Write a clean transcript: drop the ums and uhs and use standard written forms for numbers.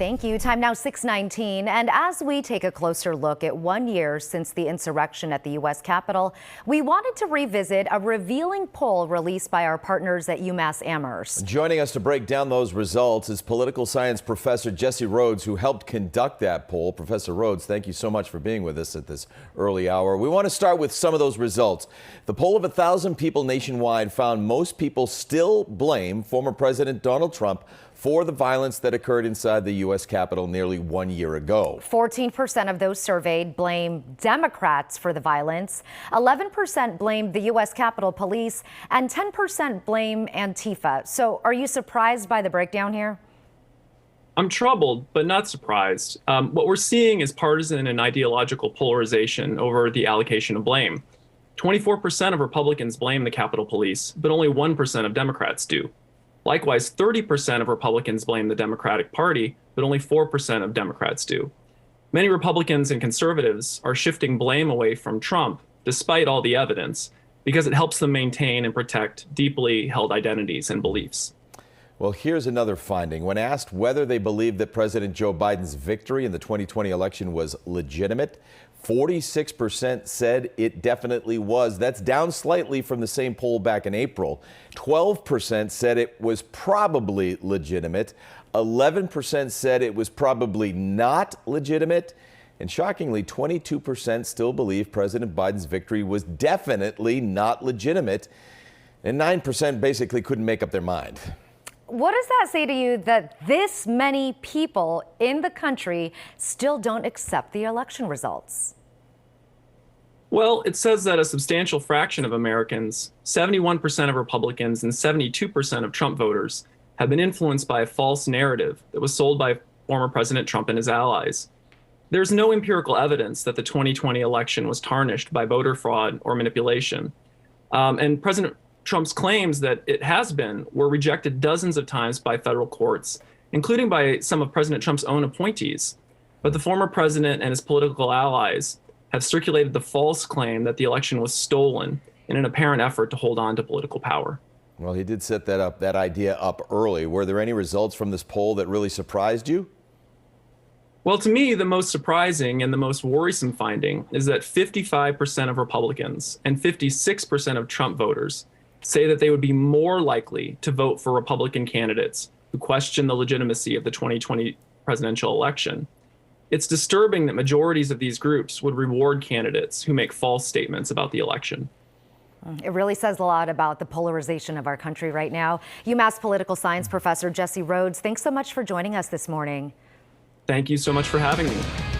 Thank you. Time now 6:19. And as we take a closer look at 1 year since the insurrection at the U.S. Capitol, we wanted to revisit a revealing poll released by our partners at UMass Amherst. Joining us to break down those results is political science professor Jesse Rhodes, who helped conduct that poll. Professor Rhodes, thank you so much for being with us at this early hour. We want to start with some of those results. The poll of 1,000 people nationwide found most people still blame former President Donald Trump for the violence that occurred inside the U.S. Capitol nearly 1 year ago. 14% of those surveyed blame Democrats for the violence, 11% blamed the U.S. Capitol Police, and 10% blame Antifa. So are you surprised by the breakdown here? I'm troubled, but not surprised. What we're seeing is partisan and ideological polarization over the allocation of blame. 24% of Republicans blame the Capitol Police, but only 1% of Democrats do. Likewise, 30% of Republicans blame the Democratic Party, but only 4% of Democrats do. Many Republicans and conservatives are shifting blame away from Trump, despite all the evidence, because it helps them maintain and protect deeply held identities and beliefs. Well, here's another finding. When asked whether they believe that President Joe Biden's victory in the 2020 election was legitimate, 46% said it definitely was. That's down slightly from the same poll back in April. 12% said it was probably legitimate. 11% said it was probably not legitimate. And shockingly, 22% still believe President Biden's victory was definitely not legitimate. And 9% basically couldn't make up their mind. What does that say to you that this many people in the country still don't accept the election results? Well, it says that a substantial fraction of Americans, 71% of Republicans and 72% of Trump voters, have been influenced by a false narrative that was sold by former President Trump and his allies. There's no empirical evidence that the 2020 election was tarnished by voter fraud or manipulation. And President Trump's claims that it has been were rejected dozens of times by federal courts, including by some of President Trump's own appointees. But the former president and his political allies have circulated the false claim that the election was stolen in an apparent effort to hold on to political power. Well, he did set that idea up early. Were there any results from this poll that really surprised you? Well, to me, the most surprising and the most worrisome finding is that 55% of Republicans and 56% of Trump voters say that they would be more likely to vote for Republican candidates who question the legitimacy of the 2020 presidential election. It's disturbing that majorities of these groups would reward candidates who make false statements about the election. It really says a lot about the polarization of our country right now. UMass political science professor Jesse Rhodes, thanks so much for joining us this morning. Thank you so much for having me.